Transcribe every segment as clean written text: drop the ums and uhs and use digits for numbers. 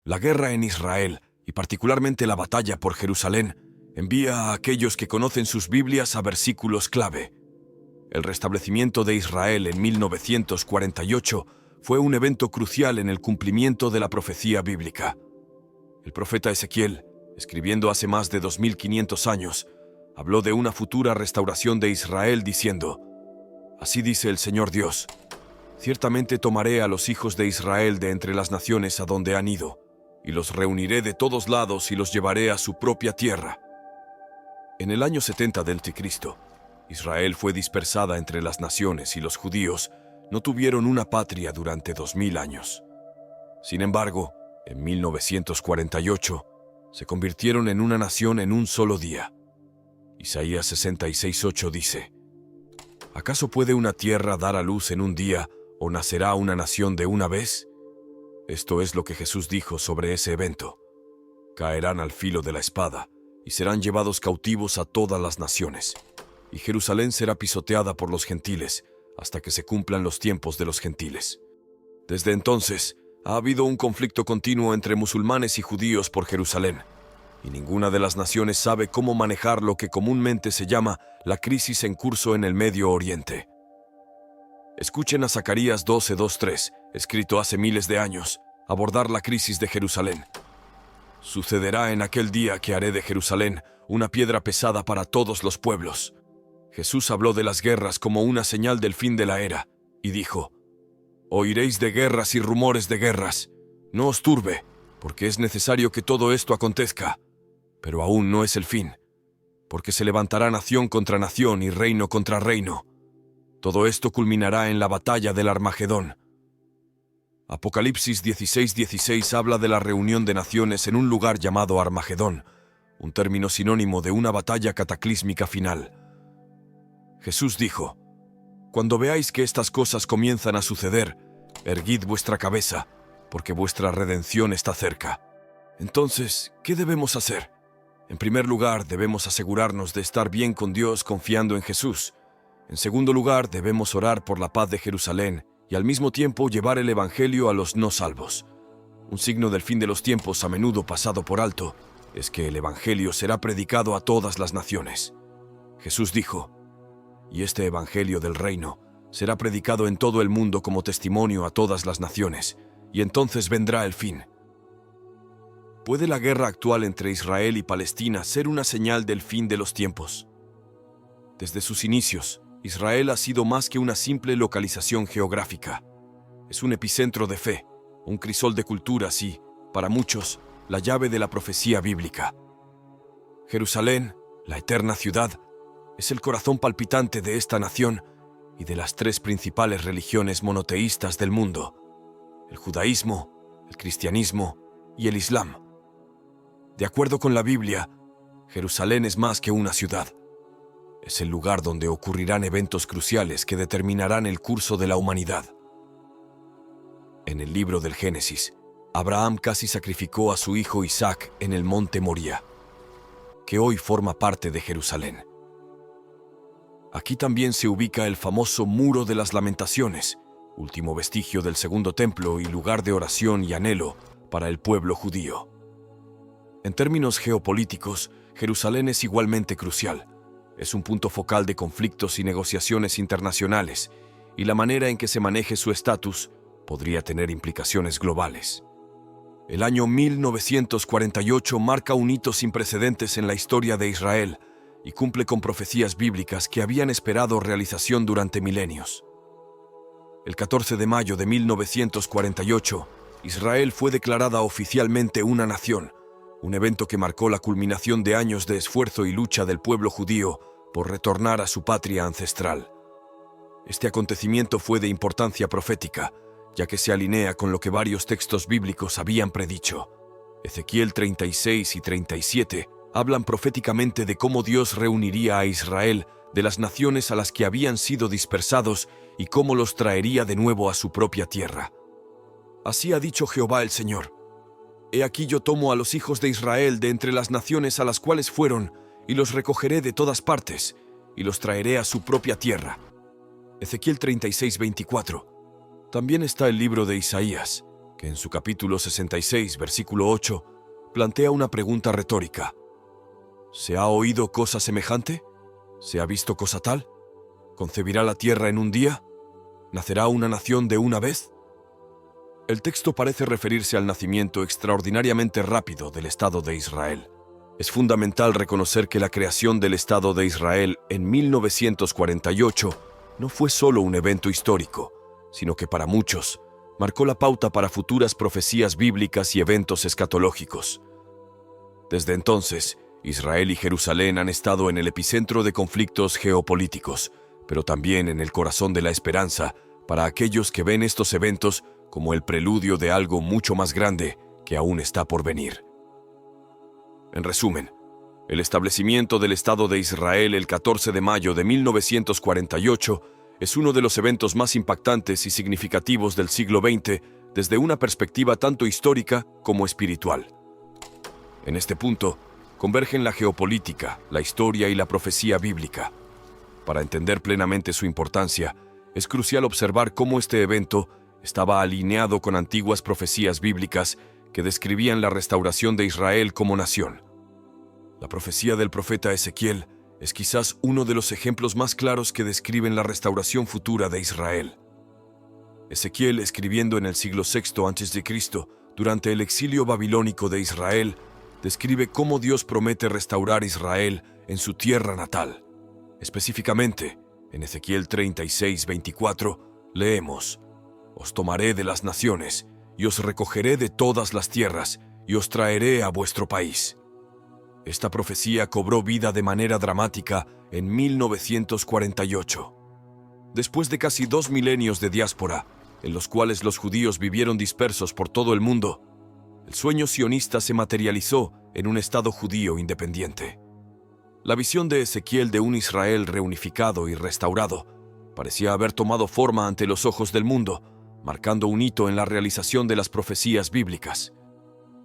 La guerra en Israel, y particularmente la batalla por Jerusalén, envía a aquellos que conocen sus Biblias a versículos clave. El restablecimiento de Israel en 1948 fue un evento crucial en el cumplimiento de la profecía bíblica. El profeta Ezequiel, escribiendo hace más de 2500 años, habló de una futura restauración de Israel diciendo: «Así dice el Señor Dios, ciertamente tomaré a los hijos de Israel de entre las naciones a donde han ido, y los reuniré de todos lados y los llevaré a su propia tierra». En el año 70 del Cristo, Israel fue dispersada entre las naciones y los judíos no tuvieron una patria durante 2000 años. Sin embargo, en 1948, se convirtieron en una nación en un solo día. Isaías 66:8 dice: ¿Acaso puede una tierra dar a luz en un día, o nacerá una nación de una vez? Esto es lo que Jesús dijo sobre ese evento. Caerán al filo de la espada, y serán llevados cautivos a todas las naciones, y Jerusalén será pisoteada por los gentiles, hasta que se cumplan los tiempos de los gentiles. Desde entonces, ha habido un conflicto continuo entre musulmanes y judíos por Jerusalén, y ninguna de las naciones sabe cómo manejar lo que comúnmente se llama la crisis en curso en el Medio Oriente. Escuchen a Zacarías 12:2-3, escrito hace miles de años, abordar la crisis de Jerusalén. Sucederá en aquel día que haré de Jerusalén una piedra pesada para todos los pueblos. Jesús habló de las guerras como una señal del fin de la era, y dijo: «Oiréis de guerras y rumores de guerras. No os turbe, porque es necesario que todo esto acontezca. Pero aún no es el fin, porque se levantará nación contra nación y reino contra reino. Todo esto culminará en la batalla del Armagedón». Apocalipsis 16:16 habla de la reunión de naciones en un lugar llamado Armagedón, un término sinónimo de una batalla cataclísmica final. Jesús dijo: «Cuando veáis que estas cosas comienzan a suceder, erguid vuestra cabeza, porque vuestra redención está cerca». Entonces, ¿qué debemos hacer? En primer lugar, debemos asegurarnos de estar bien con Dios confiando en Jesús. En segundo lugar, debemos orar por la paz de Jerusalén y al mismo tiempo llevar el Evangelio a los no salvos. Un signo del fin de los tiempos a menudo pasado por alto es que el Evangelio será predicado a todas las naciones. Jesús dijo: «Y este Evangelio del reino será predicado en todo el mundo como testimonio a todas las naciones, y entonces vendrá el fin». ¿Puede la guerra actual entre Israel y Palestina ser una señal del fin de los tiempos? Desde sus inicios, Israel ha sido más que una simple localización geográfica. Es un epicentro de fe, un crisol de culturas y, para muchos, la llave de la profecía bíblica. Jerusalén, la eterna ciudad, es el corazón palpitante de esta nación y de las tres principales religiones monoteístas del mundo: el judaísmo, el cristianismo y el islam. De acuerdo con la Biblia, Jerusalén es más que una ciudad. Es el lugar donde ocurrirán eventos cruciales que determinarán el curso de la humanidad. En el libro del Génesis, Abraham casi sacrificó a su hijo Isaac en el monte Moría, que hoy forma parte de Jerusalén. Aquí también se ubica el famoso Muro de las Lamentaciones, último vestigio del Segundo Templo y lugar de oración y anhelo para el pueblo judío. En términos geopolíticos, Jerusalén es igualmente crucial. Es un punto focal de conflictos y negociaciones internacionales, y la manera en que se maneje su estatus podría tener implicaciones globales. El año 1948 marca un hito sin precedentes en la historia de Israel y cumple con profecías bíblicas que habían esperado realización durante milenios. El 14 de mayo de 1948, Israel fue declarada oficialmente una nación, un evento que marcó la culminación de años de esfuerzo y lucha del pueblo judío por retornar a su patria ancestral. Este acontecimiento fue de importancia profética, ya que se alinea con lo que varios textos bíblicos habían predicho. Ezequiel 36 y 37 hablan proféticamente de cómo Dios reuniría a Israel de las naciones a las que habían sido dispersados y cómo los traería de nuevo a su propia tierra. Así ha dicho Jehová el Señor: «He aquí yo tomo a los hijos de Israel de entre las naciones a las cuales fueron, y los recogeré de todas partes, y los traeré a su propia tierra». Ezequiel 36:24. También está el libro de Isaías. que en su capítulo 66, versículo 8, plantea una pregunta retórica. ¿Se ha oído cosa semejante? ¿Se ha visto cosa tal? ¿Concebirá la tierra en un día? ¿Nacerá una nación de una vez? El texto parece referirse al nacimiento extraordinariamente rápido del Estado de Israel. Es fundamental reconocer que la creación del Estado de Israel en 1948 no fue solo un evento histórico, sino que para muchos marcó la pauta para futuras profecías bíblicas y eventos escatológicos. Desde entonces, Israel y Jerusalén han estado en el epicentro de conflictos geopolíticos, pero también en el corazón de la esperanza para aquellos que ven estos eventos como el preludio de algo mucho más grande que aún está por venir. En resumen, el establecimiento del Estado de Israel el 14 de mayo de 1948 es uno de los eventos más impactantes y significativos del siglo XX desde una perspectiva tanto histórica como espiritual. En este punto, convergen la geopolítica, la historia y la profecía bíblica. Para entender plenamente su importancia, es crucial observar cómo este evento estaba alineado con antiguas profecías bíblicas que describían la restauración de Israel como nación. La profecía del profeta Ezequiel es quizás uno de los ejemplos más claros que describen la restauración futura de Israel. Ezequiel, escribiendo en el siglo VI a.C., durante el exilio babilónico de Israel, describe cómo Dios promete restaurar Israel en su tierra natal. Específicamente, en Ezequiel 36:24, leemos: «Os tomaré de las naciones, y os recogeré de todas las tierras, y os traeré a vuestro país». Esta profecía cobró vida de manera dramática en 1948. Después de casi 2 milenios de diáspora, en los cuales los judíos vivieron dispersos por todo el mundo, el sueño sionista se materializó en un Estado judío independiente. La visión de Ezequiel de un Israel reunificado y restaurado parecía haber tomado forma ante los ojos del mundo, marcando un hito en la realización de las profecías bíblicas.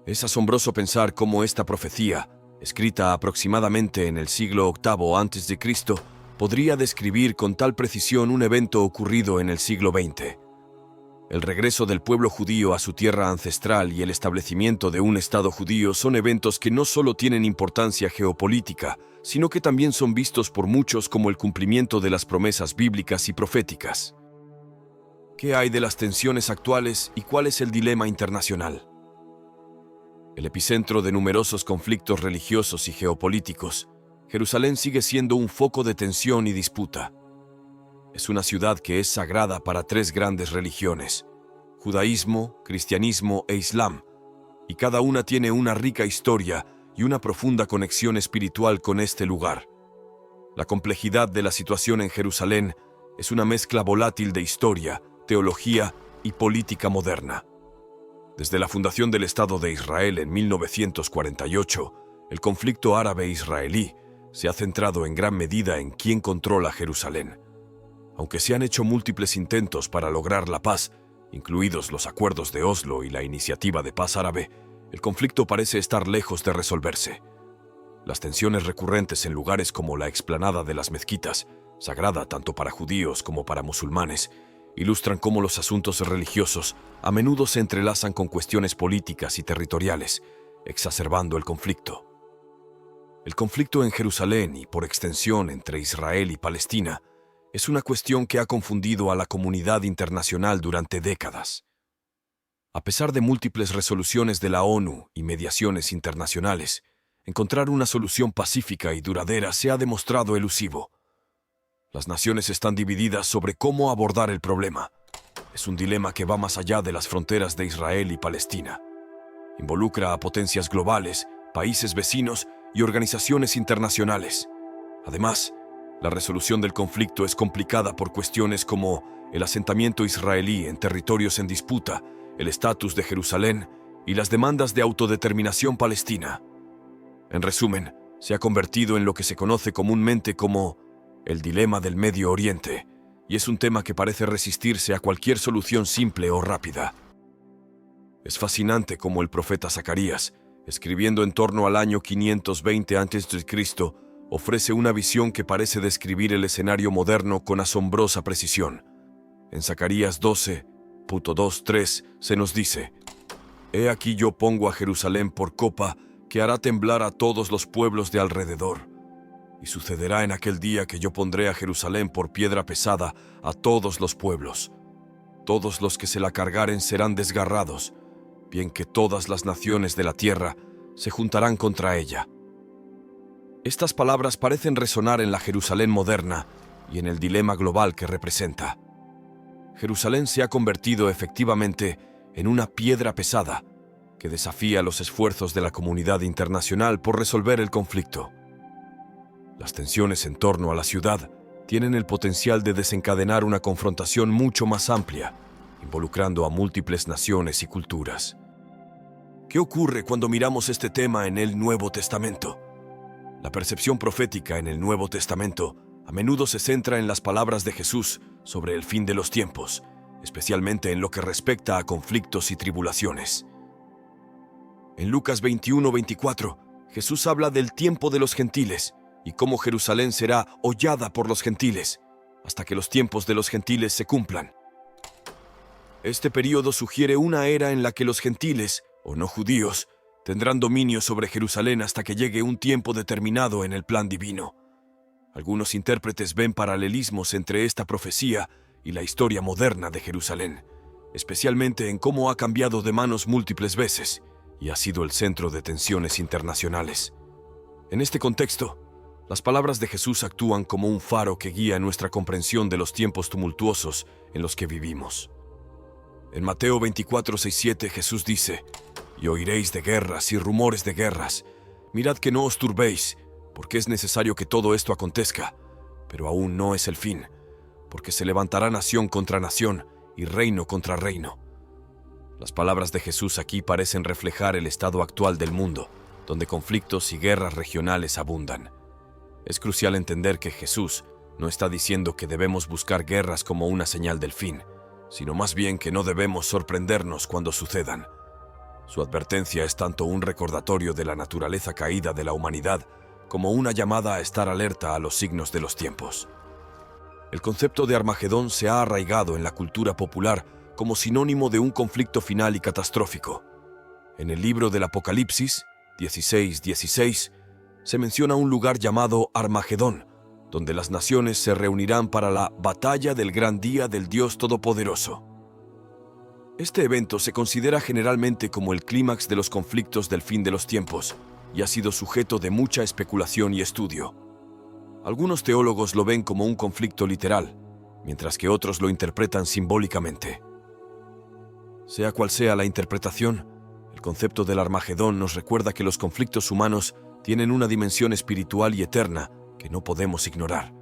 Es asombroso pensar cómo esta profecía, escrita aproximadamente en el siglo VIII a.C., podría describir con tal precisión un evento ocurrido en el siglo XX. El regreso del pueblo judío a su tierra ancestral y el establecimiento de un Estado judío son eventos que no solo tienen importancia geopolítica, sino que también son vistos por muchos como el cumplimiento de las promesas bíblicas y proféticas. ¿Qué hay de las tensiones actuales y cuál es el dilema internacional? El epicentro de numerosos conflictos religiosos y geopolíticos, Jerusalén sigue siendo un foco de tensión y disputa. Es una ciudad que es sagrada para 3 grandes religiones: judaísmo, cristianismo e islam, y cada una tiene una rica historia y una profunda conexión espiritual con este lugar. La complejidad de la situación en Jerusalén es una mezcla volátil de historia, teología y política moderna. Desde la fundación del Estado de Israel en 1948, el conflicto árabe-israelí se ha centrado en gran medida en quién controla Jerusalén. Aunque se han hecho múltiples intentos para lograr la paz, incluidos los acuerdos de Oslo y la iniciativa de paz árabe, el conflicto parece estar lejos de resolverse. Las tensiones recurrentes en lugares como la explanada de las mezquitas, sagrada tanto para judíos como para musulmanes, ilustran cómo los asuntos religiosos a menudo se entrelazan con cuestiones políticas y territoriales, exacerbando el conflicto. El conflicto en Jerusalén y, por extensión, entre Israel y Palestina, es una cuestión que ha confundido a la comunidad internacional durante décadas. A pesar de múltiples resoluciones de la ONU y mediaciones internacionales, encontrar una solución pacífica y duradera se ha demostrado elusivo. Las naciones están divididas sobre cómo abordar el problema. Es un dilema que va más allá de las fronteras de Israel y Palestina. Involucra a potencias globales, países vecinos y organizaciones internacionales. Además, la resolución del conflicto es complicada por cuestiones como el asentamiento israelí en territorios en disputa, el estatus de Jerusalén y las demandas de autodeterminación palestina. En resumen, se ha convertido en lo que se conoce comúnmente como el dilema del Medio Oriente, y es un tema que parece resistirse a cualquier solución simple o rápida. Es fascinante cómo el profeta Zacarías, escribiendo en torno al año 520 a.C., ofrece una visión que parece describir el escenario moderno con asombrosa precisión. En Zacarías 12:2-3 se nos dice: He aquí yo pongo a Jerusalén por copa que hará temblar a todos los pueblos de alrededor. Y sucederá en aquel día que yo pondré a Jerusalén por piedra pesada a todos los pueblos. Todos los que se la cargaren serán desgarrados, bien que todas las naciones de la tierra se juntarán contra ella. Estas palabras parecen resonar en la Jerusalén moderna y en el dilema global que representa. Jerusalén se ha convertido efectivamente en una piedra pesada que desafía los esfuerzos de la comunidad internacional por resolver el conflicto. Las tensiones en torno a la ciudad tienen el potencial de desencadenar una confrontación mucho más amplia, involucrando a múltiples naciones y culturas. ¿Qué ocurre cuando miramos este tema en el Nuevo Testamento? La percepción profética en el Nuevo Testamento a menudo se centra en las palabras de Jesús sobre el fin de los tiempos, especialmente en lo que respecta a conflictos y tribulaciones. En Lucas 21-24, Jesús habla del tiempo de los gentiles y cómo Jerusalén será hollada por los gentiles, hasta que los tiempos de los gentiles se cumplan. Este período sugiere una era en la que los gentiles, o no judíos, tendrán dominio sobre Jerusalén hasta que llegue un tiempo determinado en el plan divino. Algunos intérpretes ven paralelismos entre esta profecía y la historia moderna de Jerusalén, especialmente en cómo ha cambiado de manos múltiples veces y ha sido el centro de tensiones internacionales. En este contexto, las palabras de Jesús actúan como un faro que guía nuestra comprensión de los tiempos tumultuosos en los que vivimos. En Mateo 24:6-7 Jesús dice: «Y oiréis de guerras y rumores de guerras. Mirad que no os turbéis, porque es necesario que todo esto acontezca, pero aún no es el fin, porque se levantará nación contra nación y reino contra reino». Las palabras de Jesús aquí parecen reflejar el estado actual del mundo, donde conflictos y guerras regionales abundan. Es crucial entender que Jesús no está diciendo que debemos buscar guerras como una señal del fin, sino más bien que no debemos sorprendernos cuando sucedan. Su advertencia es tanto un recordatorio de la naturaleza caída de la humanidad como una llamada a estar alerta a los signos de los tiempos. El concepto de Armagedón se ha arraigado en la cultura popular como sinónimo de un conflicto final y catastrófico. En el libro del Apocalipsis 16:16 se menciona un lugar llamado Armagedón, donde las naciones se reunirán para la batalla del gran día del Dios Todopoderoso. Este evento se considera generalmente como el clímax de los conflictos del fin de los tiempos y ha sido sujeto de mucha especulación y estudio. Algunos teólogos lo ven como un conflicto literal, mientras que otros lo interpretan simbólicamente. Sea cual sea la interpretación, el concepto del Armagedón nos recuerda que los conflictos humanos tienen una dimensión espiritual y eterna que no podemos ignorar.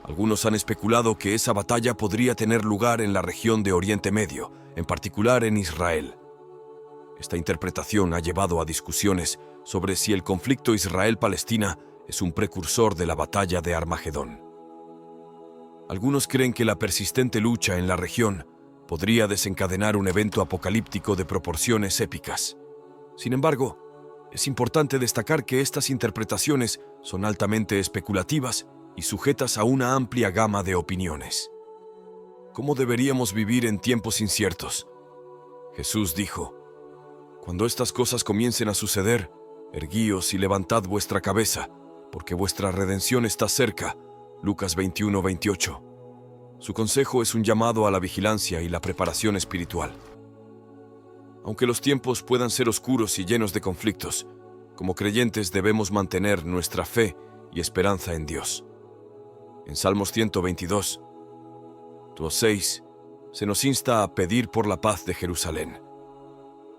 Algunos han especulado que esa batalla podría tener lugar en la región de Oriente Medio, en particular en Israel. Esta interpretación ha llevado a discusiones sobre si el conflicto Israel-Palestina es un precursor de la batalla de Armagedón. Algunos creen que la persistente lucha en la región podría desencadenar un evento apocalíptico de proporciones épicas. Sin embargo, es importante destacar que estas interpretaciones son altamente especulativas y sujetas a una amplia gama de opiniones. ¿Cómo deberíamos vivir en tiempos inciertos? Jesús dijo: «Cuando estas cosas comiencen a suceder, erguíos y levantad vuestra cabeza, porque vuestra redención está cerca». Lucas 21:28. Su consejo es un llamado a la vigilancia y la preparación espiritual. Aunque los tiempos puedan ser oscuros y llenos de conflictos, como creyentes debemos mantener nuestra fe y esperanza en Dios. En Salmos 122, 2:6, se nos insta a pedir por la paz de Jerusalén.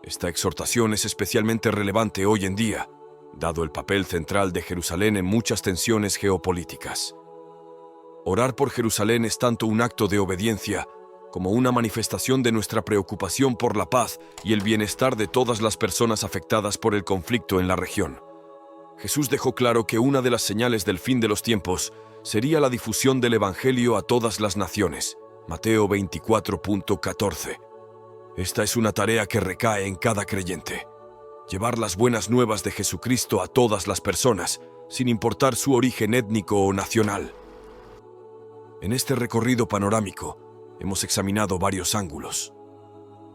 Esta exhortación es especialmente relevante hoy en día, dado el papel central de Jerusalén en muchas tensiones geopolíticas. Orar por Jerusalén es tanto un acto de obediencia como una manifestación de nuestra preocupación por la paz y el bienestar de todas las personas afectadas por el conflicto en la región. Jesús dejó claro que una de las señales del fin de los tiempos sería la difusión del Evangelio a todas las naciones. Mateo 24:14. Esta es una tarea que recae en cada creyente. Llevar las buenas nuevas de Jesucristo a todas las personas, sin importar su origen étnico o nacional. En este recorrido panorámico, hemos examinado varios ángulos.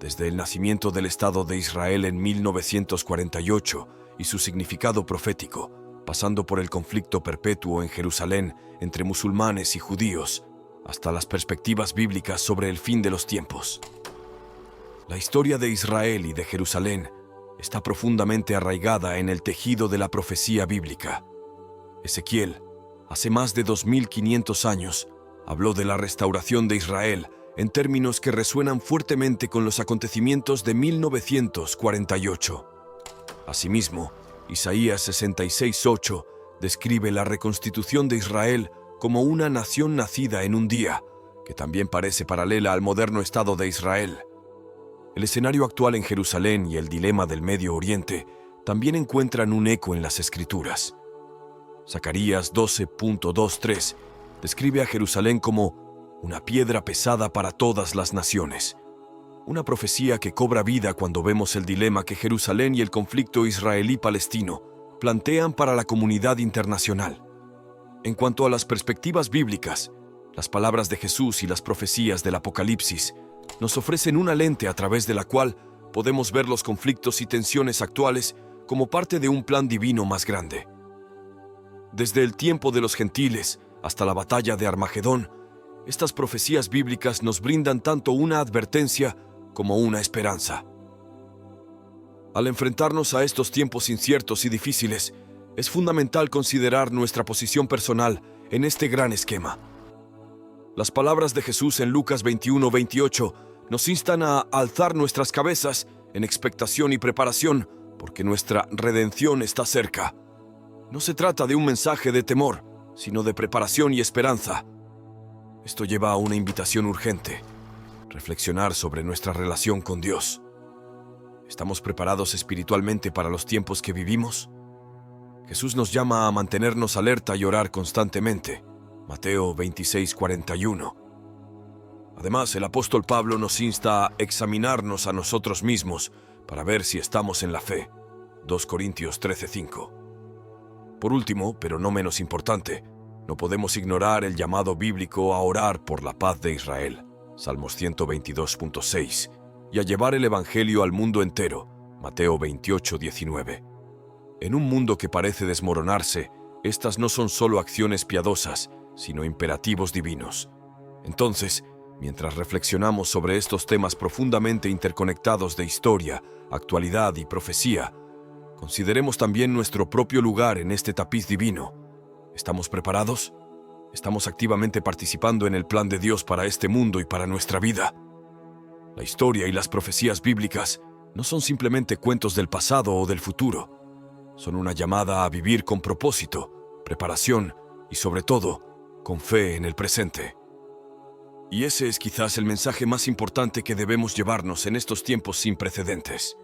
desde el nacimiento del Estado de Israel en 1948 y su significado profético, pasando por el conflicto perpetuo en Jerusalén entre musulmanes y judíos, hasta las perspectivas bíblicas sobre el fin de los tiempos. La historia de Israel y de Jerusalén está profundamente arraigada en el tejido de la profecía bíblica. Ezequiel, hace más de 2500 años, habló de la restauración de Israel en términos que resuenan fuertemente con los acontecimientos de 1948. Asimismo, Isaías 66:8 describe la reconstitución de Israel como una nación nacida en un día, que también parece paralela al moderno Estado de Israel. El escenario actual en Jerusalén y el dilema del Medio Oriente también encuentran un eco en las Escrituras. Zacarías 12:23 describe a Jerusalén como una piedra pesada para todas las naciones. Una profecía que cobra vida cuando vemos el dilema que Jerusalén y el conflicto israelí-palestino plantean para la comunidad internacional. En cuanto a las perspectivas bíblicas, las palabras de Jesús y las profecías del Apocalipsis nos ofrecen una lente a través de la cual podemos ver los conflictos y tensiones actuales como parte de un plan divino más grande. Desde el tiempo de los gentiles hasta la batalla de Armagedón, estas profecías bíblicas nos brindan tanto una advertencia como una esperanza. Al enfrentarnos a estos tiempos inciertos y difíciles, es fundamental considerar nuestra posición personal en este gran esquema. Las palabras de Jesús en Lucas 21:28 nos instan a alzar nuestras cabezas en expectación y preparación, porque nuestra redención está cerca. No se trata de un mensaje de temor, sino de preparación y esperanza. Esto lleva a una invitación urgente: reflexionar sobre nuestra relación con Dios. ¿Estamos preparados espiritualmente para los tiempos que vivimos? Jesús nos llama a mantenernos alerta y orar constantemente. Mateo 26:41. Además, el apóstol Pablo nos insta a examinarnos a nosotros mismos para ver si estamos en la fe. 2 Corintios 13:5. Por último, pero no menos importante, no podemos ignorar el llamado bíblico a orar por la paz de Israel, Salmos 122:6, y a llevar el Evangelio al mundo entero, Mateo 28:19. En un mundo que parece desmoronarse, estas no son solo acciones piadosas, sino imperativos divinos. Entonces, mientras reflexionamos sobre estos temas profundamente interconectados de historia, actualidad y profecía, consideremos también nuestro propio lugar en este tapiz divino. ¿Estamos preparados? ¿Estamos activamente participando en el plan de Dios para este mundo y para nuestra vida? La historia y las profecías bíblicas no son simplemente cuentos del pasado o del futuro. Son una llamada a vivir con propósito, preparación y, sobre todo, con fe en el presente. Y ese es quizás el mensaje más importante que debemos llevarnos en estos tiempos sin precedentes.